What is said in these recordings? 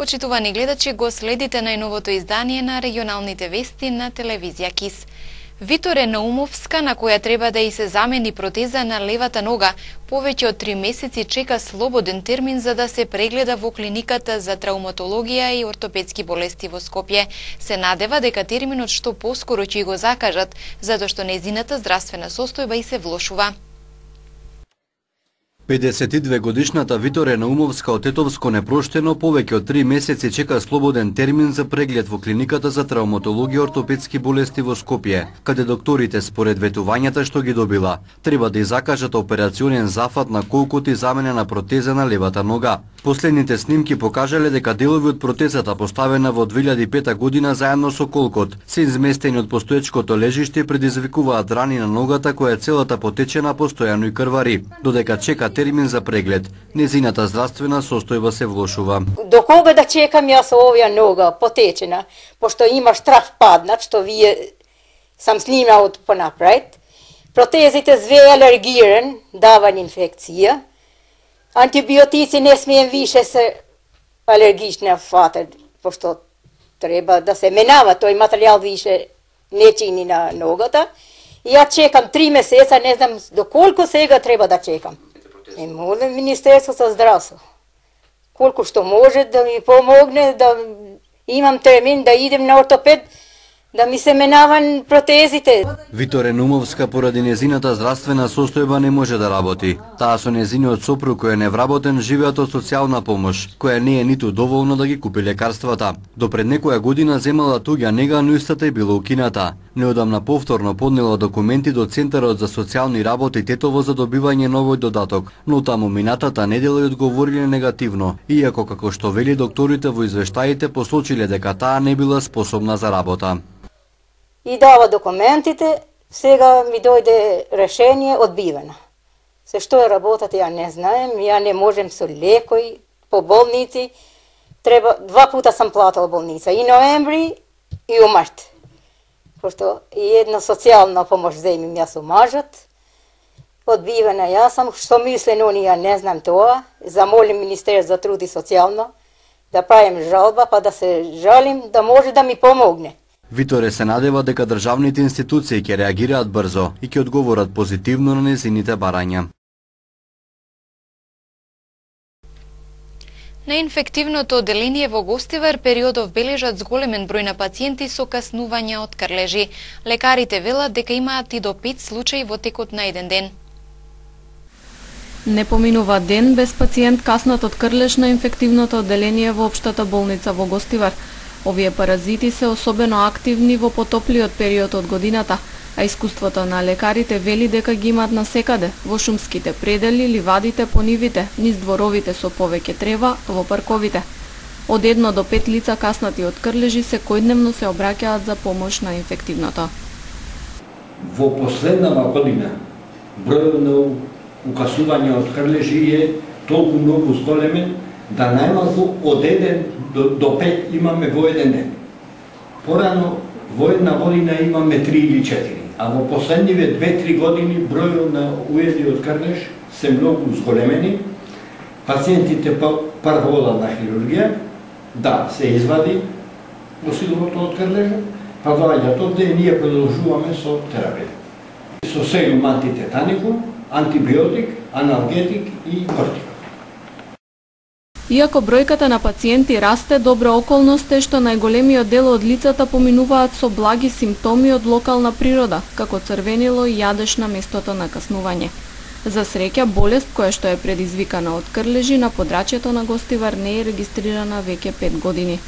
Почитувани гледачи, го следите најновото издание на регионалните вести на телевизија КИС. Виторе Наумовска, на која треба да и се замени протеза на левата нога, повеќе од 3 месеци чека слободен термин за да се прегледа во клиниката за травматологија и ортопедски болести во Скопје. Се надева дека терминот што поскоро ќе го закажат, затоа што нејзината здравствена состојба и се влошува. 52-годишната Виторе Наумовска од Тетовско непроштено повеќе од 3 месеци чека слободен термин за преглед во клиниката за травматологија и ортопедски болести во Скопје, каде докторите според ветувањата што ги добила, треба да ја закажат операционен зафат на колкот и замена на протеза на левата нога. Последните снимки покажале дека делови од протезата поставена во 2005 година заедно со колкот се изместени од постоечкото лежиште и предизвикуваат рани на ногата која е целата потечена постојано и крвари, додека чека термин за преглед. Незината здравствена состојба се влошува. До кога да чекам јас оваа нога потечена, пошто има штраф паднат, што вие сам снимал од понапред. Протезите зве алергиран, давање инфекција. Антибиотици не смеем више се алергични фатат, пошто треба да се менава, тој материјал више не чини на ногата. И ја чекам 3 месеца, не знам до колку сега треба да чекам. И молим Министерството за здравство, колку што може да ми помогне, да имам термин да идем на ортопед, да ми се менаван протезите. Виторе Наумовска поради незината здравствена состојба не може да работи. Таа со незиниот сопруг кој е невработен живеат од социјална помош, која не е ниту доволно да ги купи лекарствата. До пред некоја година земала туѓа нега, но истата е била укината. Неодамна повторно поднела документи до Центарот за социјални работи Тетово за добивање новој додаток, но таму минатата недела ја одговориле негативно, иако како што вели докторите во извештаите посочиле дека таа не била способна за работа. И дава документите, сега ми дојде решение одбивено. Се што е работата, ја не знаем, ја не можем со лекој по болници. Треба 2 пута сам платила болница, и ноември и у март. Пошто и една социјална помош земим јас у мажот. Одбивена јас сам, што мислен они, ја не знам тоа. Замолим Министерство за труд и социјално да правим жалба, па да се жалим, да може да ми помогне. Виторе се надева дека државните институции ќе реагираат брзо и ќе одговорат позитивно на незините барања. На инфективното оделение во Гостивар периодов бележат зголемен број на пациенти со каснувања од крлежи. Лекарите велат дека имаат и до 5 случаи во текот на еден ден. Не поминува ден без пациент каснат од крлеж на инфективното оделение во општата болница во Гостивар. Овие паразити се особено активни во потоплиот период од годината, а искуството на лекарите вели дека ги имаат насекаде, во шумските предели, ливадите, по нивите, низ дворовите со повеќе трева, во парковите. Од 1 до 5 лица каснати од крлежи секојдневно се обраќаат за помош на инфективното. Во последнава година бројот на укасување од крлежи е толку многу зголемен да најмалку од 1 до 5 имаме во еден ден. Порано во една година имаме 3 или 4, а во последниве 2-3 години бројот на уеди од крлеж се многу зголемени. Пациентите прво одат на хирургија, да се извади посилното од крлежа, па доаѓаат овде и ние продолжуваме со терапија. Со сегум антитетаникум, антибиотик, аналгетик и кортик. Иако бројката на пациенти расте, добра околност е што најголемиот дел од лицата поминуваат со благи симптоми од локална природа, како црвенило и јадеж на местото на каснување. За среќа, болест која што е предизвикана од крлежи на подрачјето на Гостивар не е регистрирана веќе 5 години.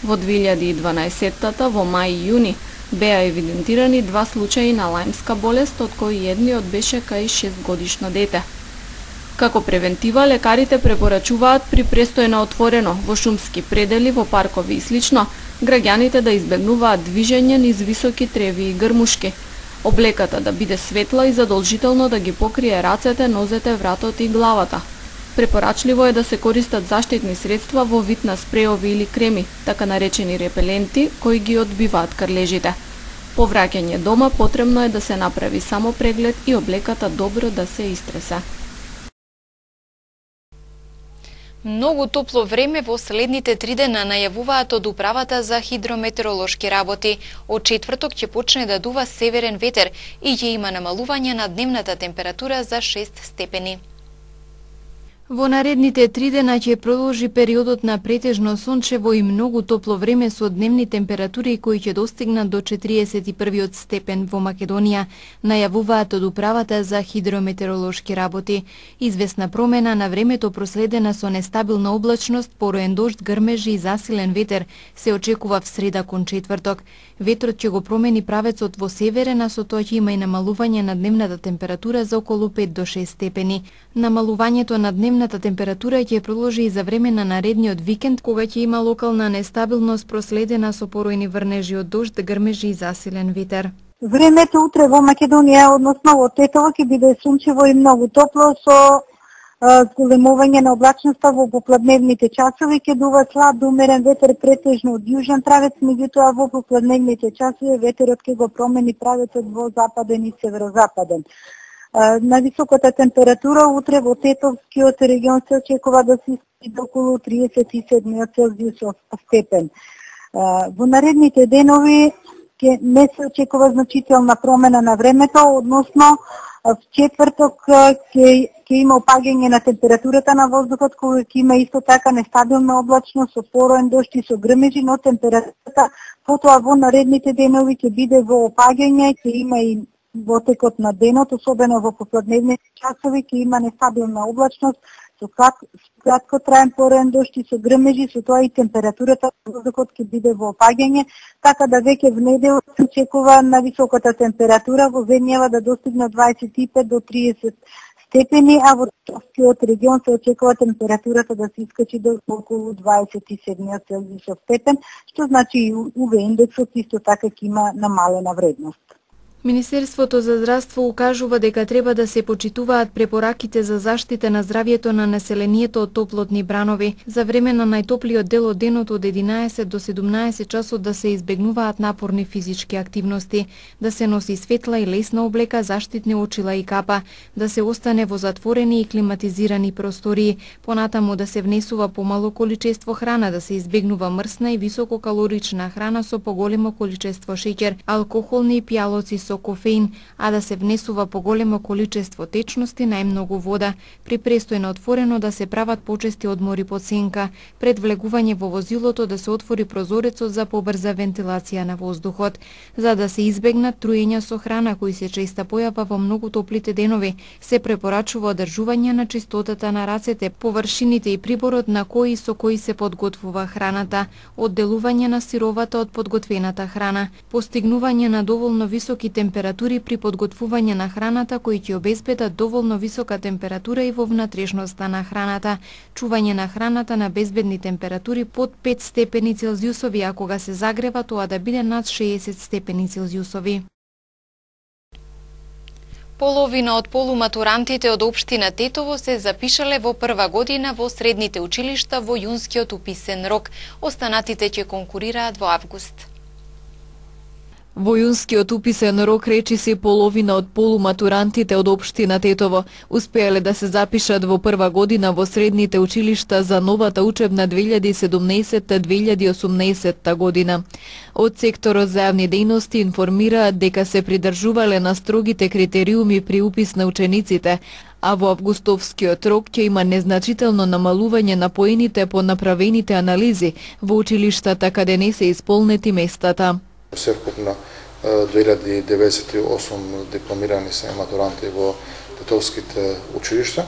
Во 2012-та, во мај и јуни, беа евидентирани 2 случаи на лајмска болест, од кои едниот беше кај 6-годишно дете. Како превентива, лекарите препорачуваат при престој на отворено, во шумски предели, во паркови и слично, граѓаните да избегнуваат движење низ високи треви и грмушки. Облеката да биде светла и задолжително да ги покрие рацете, нозете, вратот и главата. Препорачливо е да се користат заштитни средства во вид на спреови или креми, така наречени репеленти, кои ги одбиваат крлежите. По враќање дома потребно е да се направи само преглед и облеката добро да се истресе. Многу топло време во следните 3 дена најавуваат од Управата за хидрометеоролошки работи. Од четврток ќе почне да дува северен ветер и ќе има намалување на дневната температура за 6 степени. Во наредните 3 дена ќе продолжи периодот на претежно сончево и многу топло време со дневни температури кои ќе достигнат до 41 степен во Македонија, најавуваат од Управата за хидрометеоролошки работи. Известна промена на времето проследена со нестабилна облачност, пороен дожд, грмежи и засилен ветер се очекува в среда кон четврток. Ветрот ќе го промени правецот во северен, а со тоа ќе има и намалување на дневната температура за околу 5 до 6 степени. Намалувањето на дневната температура ќе продолжи и за време на наредниот викенд, кога ќе има локална нестабилност проследена со поројни врнежи од дожд, грмежи и засилен ветер. Времето утре во Македонија, односно во Тетово, ќе биде сончево и многу топло со зголемување на облачноста во попладневните часови, ќе дува слаб до умерен ветер претежно од јужен правец, меѓутоа во попладневните часови ветерот ќе го промени правецот во западен и северозападен. На високата температура утре во Тетовскиот регион се очекува да се спусти до околу 37 Целзиусов степен. Во наредните денови не се очекува значителна промена на времето, односно в четврток ќе има опаѓање на температурата на воздухот, кога ќе има исто така нестабилна облачност со пороен дожд и со грмежи, но температурата потоа во наредните денови ќе биде во опаѓање, ќе има и во текот на денот, особено во попладневните часови, ќе има нестабилна облачност со краткотраен пороен дожд и со грмежи, со тоа и температурата на воздухот ќе биде во опаѓање, така да веќе в недела се очекува на високата температура во земјава да достигне 25 до 30 степени, а во Тетовскиот регион се очекува температурата да се искачи до околу 27 Целзиусов степен, што значи и УВ индексот исто така ќе има намалена вредност. Министерството за здравство укажува дека треба да се почитуваат препораките за заштита на здравјето на населението од топлотни бранови. За време на најтоплиот дел од денот од 11 до 17 часот да се избегнуваат напорни физички активности, да се носи светла и лесна облека, заштитни очила и капа, да се остане во затворени и климатизирани простории, понатаму да се внесува помало количество храна, да се избегнува мрсна и висококалорична храна со поголемо количество шеќер, алкохолни пијалоци со кофеин, а да се внесува поголемо количество течности, најмногу вода. При престој на отворено да се прават почести одмори под сенка. Пред влегување во возилото да се отвори прозорецот за побрза вентилација на воздухот. За да се избегнат труења со храна кои се честа појава во многу топлите денови, се препорачува одржување на чистотата на рацете, површините и приборот на кои со кои се подготвува храната, одделување на сировата од подготвената храна, постигнување на доволно високи температури при подготвување на храната кои ќе обезбедат доволно висока температура и во внатрешноста на храната, чување на храната на безбедни температури под 5 степени Целзиусови, а кога се загрева тоа да биде над 60 степени Целзиусови. Половина од полуматурантите од општина Тетово се запишале во прва година во средните училишта во јунскиот уписен рок. Останатите ќе конкурираат во август. Во јунскиот уписен рок речиси половина од полуматурантите од општина Тетово успеале да се запишат во прва година во средните училишта за новата учебна 2017-2018 година. Од секторот за јавни дејности информираат дека се придржувале на строгите критериуми при упис на учениците, а во августовскиот рок ќе има незначително намалување на поените по направените анализи во училиштата каде не се исполнети местата. Севкупно 2098 дипломирани се матуранти во тетовските училишта.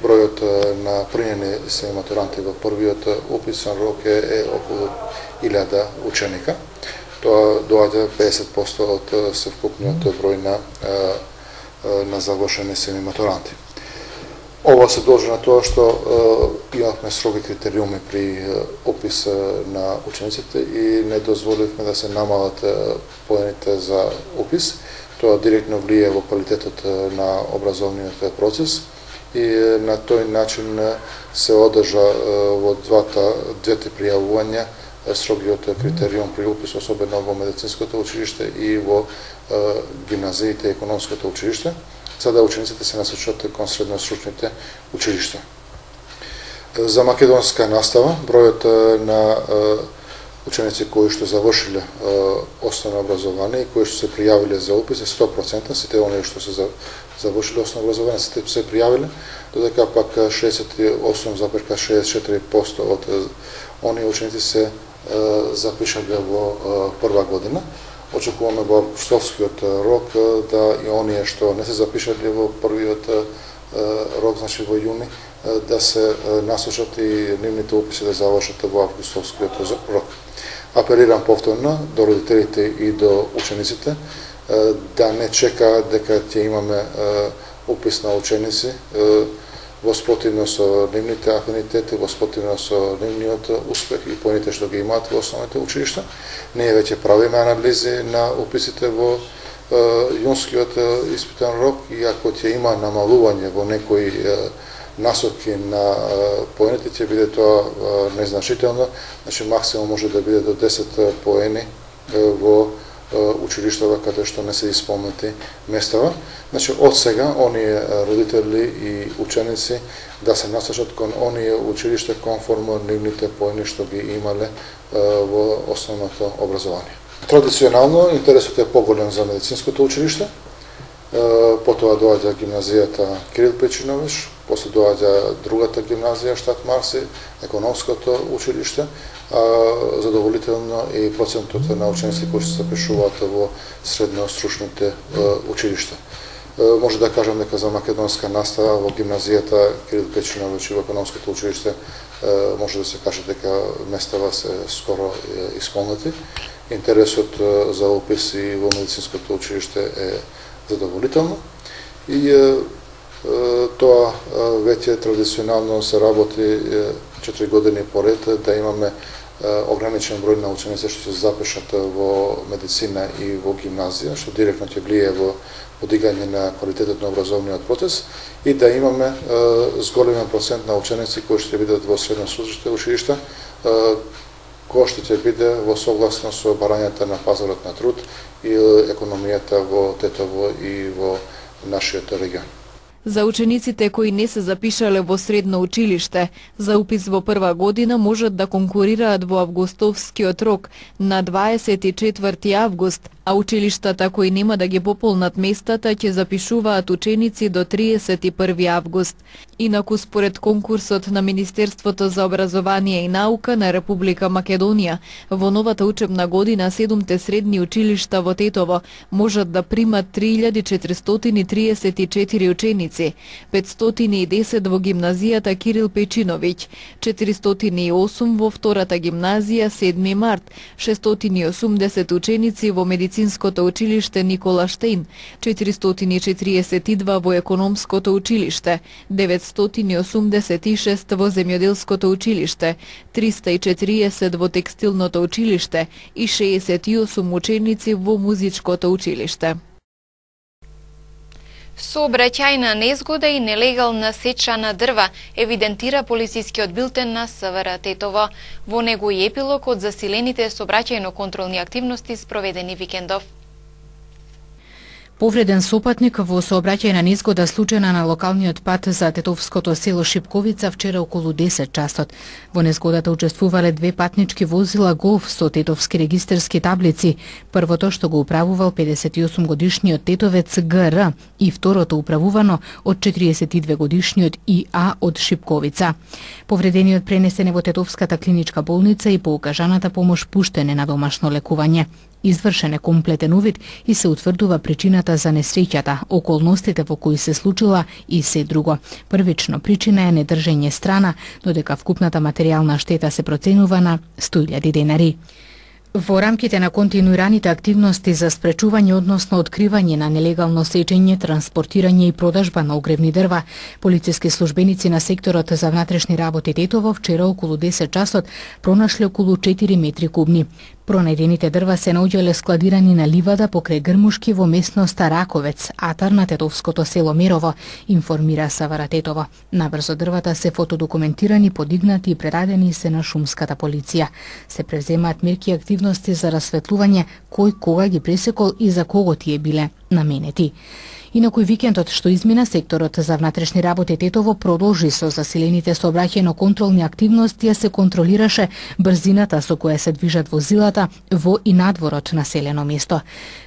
Бројот на прињени се матуранти во првиот уписен рок е околу 1000 ученика. Тоа доаѓа 50% од севкупниот број на завршени се матуранти. Ова се должи на тоа што имавме строги критериуми при опис на учениците и не дозволивме да се намалат поените за опис. Тоа директно влие во квалитетот на образовниот процес и на тој начин се одржа во двете пријавувања строгиот критериум при упис, особено во медицинското училиште и во гимназиите и економското училиште, за да учениците се насочат кон средностручните училишта. За македонска настава, бројот на ученици кои што завршиле основно образование и кои што се пријавиле за упис е 100%, сите оние што се завршиле основно образование се пријавиле, додека пак 68,64% од оние ученици се запишале во прва година. Очекуваме во августовскиот рок да и оние што не се запишале во првиот рок, значи во јуни, да се насочат и нивните уписи да завршат во августовскиот рок. Апелирам повторно до родителите и до учениците да не чекаат дека ќе имаме упис на ученици во спротивно со нивните афинитети, во спротивно со нивниот успех и поените што ги имаат во основните училишта. Ние веќе правиме анализи на уписите во јунскиот испитен рок и ако ќе има намалување во некои насоки на поените, ќе биде тоа незначително, значи максимум може да биде до 10 поени во училиштава каде што не се исполнети местава. Значи од сега оние родители и ученици да се насочат кон оние училишта конформно нивните поени што ги имале во основното образование. Традиционално интересот е поголем за медицинското училиште, потоа доаѓа гимназијата Кирил Печинович, после доаѓа другата гимназија Штат Марси, економското училиште, задоволително и процентот на ученици кои се запишуваат во средно-стручните училишта. Може да кажам дека за македонска настава во гимназијата Кирил Печинович и во економското училиште може да се каже дека местава се скоро исполнети. Интересот за упис и во медицинското училиште е задоволително и тоа веќе традиционално се работи 4 години поред да имаме ограничен број на ученици што се запишат во медицина и во гимназија, што директно ќе влие во подигање на квалитетот на образовниот процес и да имаме зголемен процент на ученици кои ќе бидат во средно-стручните училишта, кој што ќе биде во согласно со барањата на пазарот на труд и економијата во Тетово и во нашиот регион. За учениците кои не се запишале во средно училиште, за упис во прва година можат да конкурираат во августовскиот рок на 24 август, а училиштата кои нема да ги пополнат местата ќе запишуваат ученици до 31 август. Инаку според конкурсот на Министерството за образование и наука на Република Македонија, во новата учебна година 7 средни училишта во Тетово можат да примат 3434 ученици, 510 во гимназијата Кирил Печиновиќ, 408 во втората гимназија 7 март, 680 ученици во медицинското училиште Никола Штейн, 442 во економското училиште, 986 во земјоделското училиште, 340 во текстилното училиште и 68 ученици во музичкото училиште. Сообраќајна незгода и нелегална сеча на дрва евидентира полицискиот билтен на СВР Тетово. Во него и епилог од засилените сообраќајно-контролни активности спроведени викендов. Повреден сопатник во сообраќајна незгода случајна на локалниот пат за тетовското село Шипковица вчера околу 10 часот. Во незгодата учествувале две патнички возила Голф со тетовски регистерски таблици. Првото што го управувал 58 годишниот тетовец ГР и второто управувано од 42 годишниот ИА од Шипковица. Повредениот пренесене во тетовската клиничка болница и по укажаната помош пуштене на домашно лекување. Извршен е комплетен увид и се утврдува причината за несреќата, околностите во кои се случила и се друго. Првично причина е недржење страна, додека вкупната материјална штета се проценува на 100.000 денари. Во рамките на континуираните активности за спречување, односно откривање на нелегално сечење, транспортирање и продажба на огревни дрва, полициски службеници на секторот за внатрешни работи Тетово вчера околу 10 часот пронашле околу 4 метри кубни. Пронајдените дрва се наоѓале складирани на ливада покрај Грмушки во местноста Раковец, атар на тетовското село Мерово, информира СВР Тетово. Наврзо дрвата се фотодокументирани, подигнати и предадени се на шумската полиција. Се превземаат мерки и активности за расветлување кој кога ги пресекол и за кого тие биле. наменети. Инаку викендот што измина, секторот за внатрешни работи Тетово продолжи со засилените сообраќајно-контролни активности, се контролираше брзината со која се движат возилата во и надвор од населено место.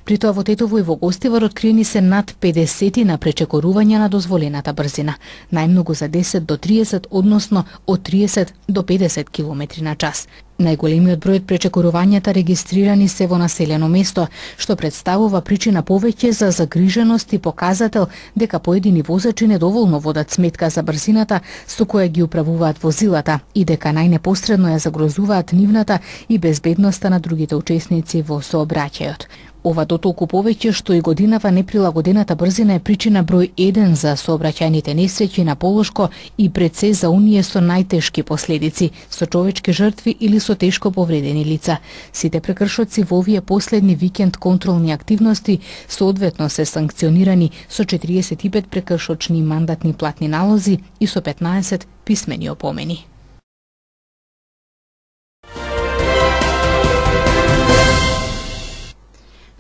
При тоа во Тетово и во Гостивар откриени се над 50 на пречекорувања на дозволената брзина, најмногу за 10 до 30, односно од 30 до 50 км на час. Најголемиот број од пречекорувањата регистрирани се во населено место, што представува причина повеќе за загриженост и показател дека поедини возачи недоволно водат сметка за брзината со која ги управуваат возилата и дека најнепосредно ја загрозуваат нивната и безбедноста на другите учесници во сообраќајот. Ова дотолку повеќе што и годинава неприлагодената брзина е причина број 1 за сообраќајните несреќи на Полошко и пред се за оние со најтешки последици, со човечки жртви или со тешко повредени лица. Сите прекршоци во овие последни викенд контролни активности соодветно се санкционирани со 45 прекршочни мандатни платни налози и со 15 писмени опомени.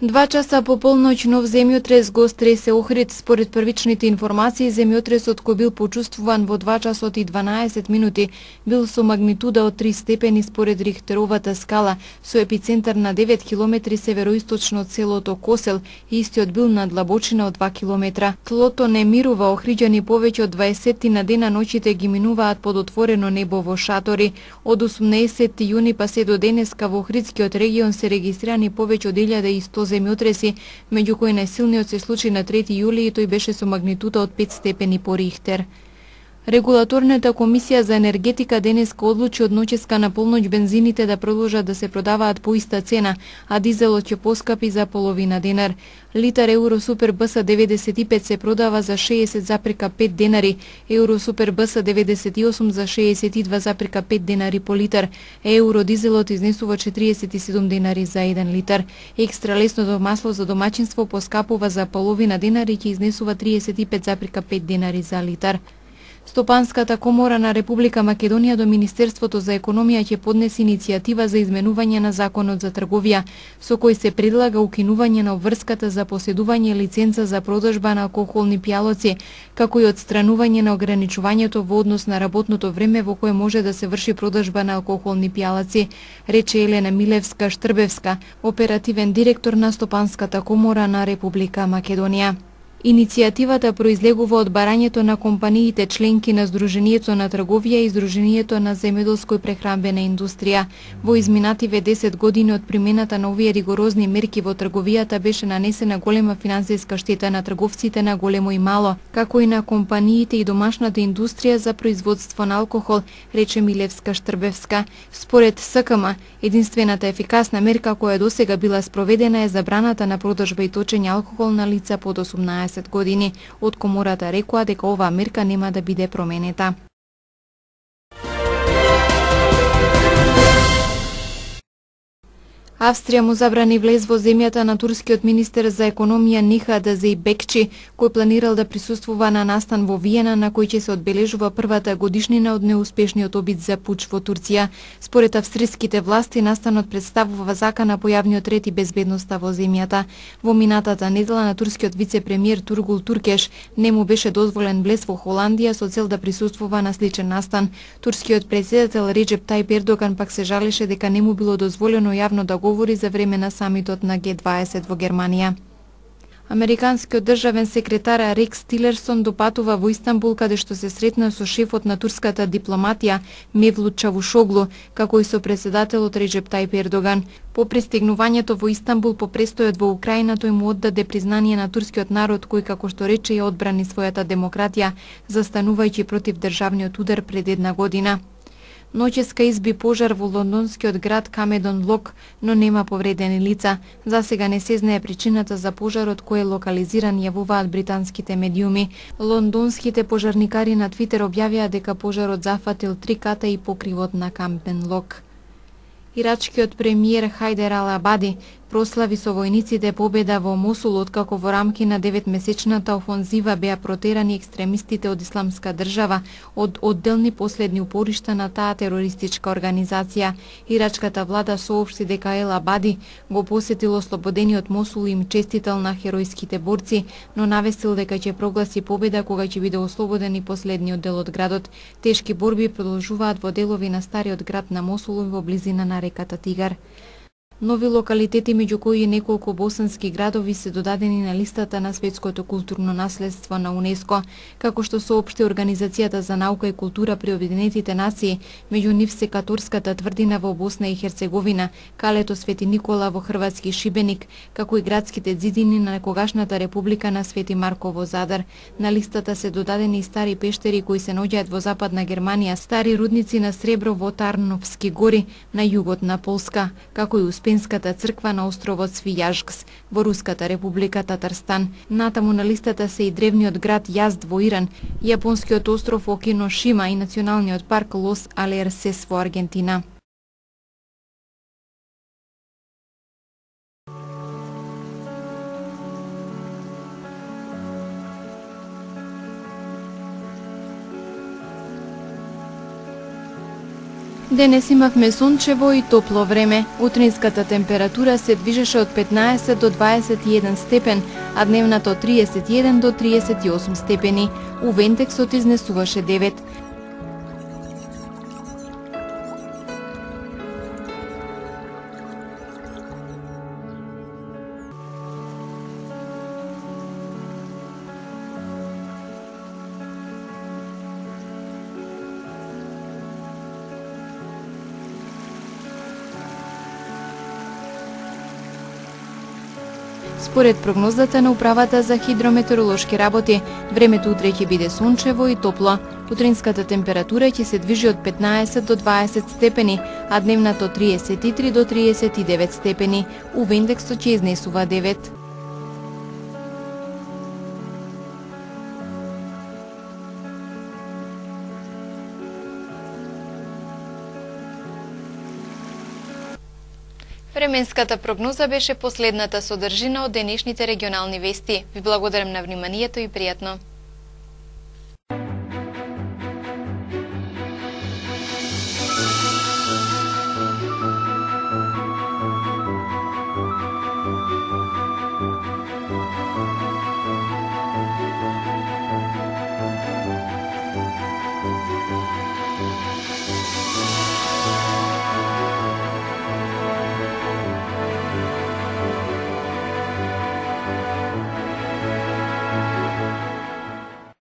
Два часа по полноќ нов земјотрес го стресе Охрид. Според првичните информации, земјотресот кој бил почувствуван во 2 часот и 12 минути бил со магнитуда од 3 степени според Рихтеровата скала, со епицентар на 9 км североисточно од селото Косел, и истиот бил на длабочина од 2 км. Тлото не мирува, охриѓани повеќе од 20 на дена ноќите ги минуваат под отворено небо во шатори. Од 18 јуни па се до денеска во Охридскиот регион се регистрирани повеќе од 1100 земјотреси, меѓу кои најсилниот се случи на 3 јули и тој беше со магнитуда од 5 степени по Рихтер. Регулаторната комисија за енергетика денеска одлучи од ноќеска на полноќ бензините да продолжат да се продаваат по иста цена, а дизелот ќе поскапи за половина денар. Литар Евросупер БС 95 се продава за 60,5 денари, Евросупер БС 98 за 62,5 денари по литар, Евродизелот изнесува 47 денари за 1 литар. Екстра лесното масло за домаќинство поскапува за половина денар и ќе изнесува 35,5 денари за литар. Стопанската комора на Република Македонија до Министерството за економија ќе поднесе иницијатива за изменување на законот за трговија, со кој се предлага укинување на обврската за поседување лиценца за продажба на алкохолни пијалоци, како и отстранување на ограничувањето во однос на работното време во кое може да се врши продажба на алкохолни пијалоци, рече Елена Милевска-Штрбевска, оперативен директор на Стопанската комора на Република Македонија. Иницијативата произлегува од барањето на компаниите членки на Сдруженијето на трговија и Сдруженијето на земјоделско и прехранбена индустрија. Во изминативе 10 години од примената на овие ригорозни мерки во трговијата беше нанесена голема финансиска штета на трговците на големо и мало, како и на компаниите и домашната индустрија за производство на алкохол, рече Милевска-Штрбевска. Според СКМ, единствената ефикасна мерка која досега била спроведена е забраната на продажба и точење алкохол на лица под 18 години. Од комората рекоа дека оваа мерка нема да биде променета. Австрија му забрани влез во земјата на турскиот министер за економија Нихат Зейбекчи, кој планирал да присуствува на настан во Виена на кој ќе се одбележува првата годишнина од неуспешниот обид за пуч во Турција. Според австриските власти, настанот представува закана по јавниот ред и безбедноста во земјата. Во минатата недела на турскиот вице-премиер Тургул Туркеш не му беше дозволен влез во Холандија со цел да присуствува на сличен настан. Турскиот претседател Реџеп Тајип Ердоган пак се жалеше дека не му било дозволено јавно да говори за време на самитот на Г20 во Германија. Американскиот државен секретар Рекс Тилерсон допатува во Истанбул, каде што се сретна со шефот на турската дипломатија Мевлут Чавушоглу, како и со претседателот Реџеп Тајип Ердоган. По пристигнувањето во Истанбул по престојот во Украина, тој му оддаде признание на турскиот народ кој, како што рече, ја одбрани својата демократија, застанувајќи против државниот удар пред 1 година. Ноќеска изби пожар во лондонскиот град Камедон Лок, но нема повредени лица. За сега не се знае причината за пожарот кој е локализиран, јавуваат британските медиуми. Лондонските пожарникари на Твитер објавија дека пожарот зафатил 3 ката и покривот на Камедон Лок. Ирачкиот премиер Хајдер Ал Абади прослави со војниците победа во Мосул, откако во рамки на 9-месечната офанзива беа протерани екстремистите од Исламска држава од одделни последни упоришта на таа терористичка организација. Ирачката влада соопшти дека Ел Абади го посетил ослободениот Мосул и им честитал на херојските борци, но навестил дека ќе прогласи победа кога ќе биде ослободен и последниот дел од градот. Тешки борби продолжуваат во делови на стариот град на Мосул и во близина на реката Тигар. Нови локалитети, меѓу кои неколку босански градови, се додадени на листата на светското културно наследство на УНЕСКО, како што соопшти Организацијата за наука и култура при Обединетите нации, меѓу нив се Каторската тврдина во Босна и Херцеговина, Калето Свети Никола во хрватски Шибеник, како и градските ѕидини на некогашната Република на Свети Марко во Задар. На листата се додадени и стари пештери кои се наоѓаат во Западна Германија, стари рудници на сребро во Тарновски гори на југот на Полска, како и Успенската црква на островот Свијажкс во Руската Република Татарстан. Натаму на листата се и древниот град Јазд во Иран, јапонскиот остров Окиношима и националниот парк Лос Алерсес во Аргентина. Денес имавме сончево и топло време. Утринската температура се движеше од 15 до 21 степен, а дневната од 31 до 38 степени. УВ-индексот изнесуваше 9. Според прогнозата на Управата за хидрометеоролошки работи, времето утре ќе биде сончево и топло. Утринската температура ќе се движи од 15 до 20 степени, а дневната од 33 до 39 степени. УВ-индексот ќе изнесува 9. Временската прогноза беше последната содржина од денешните регионални вести. Ви благодарам на вниманието и пријатно.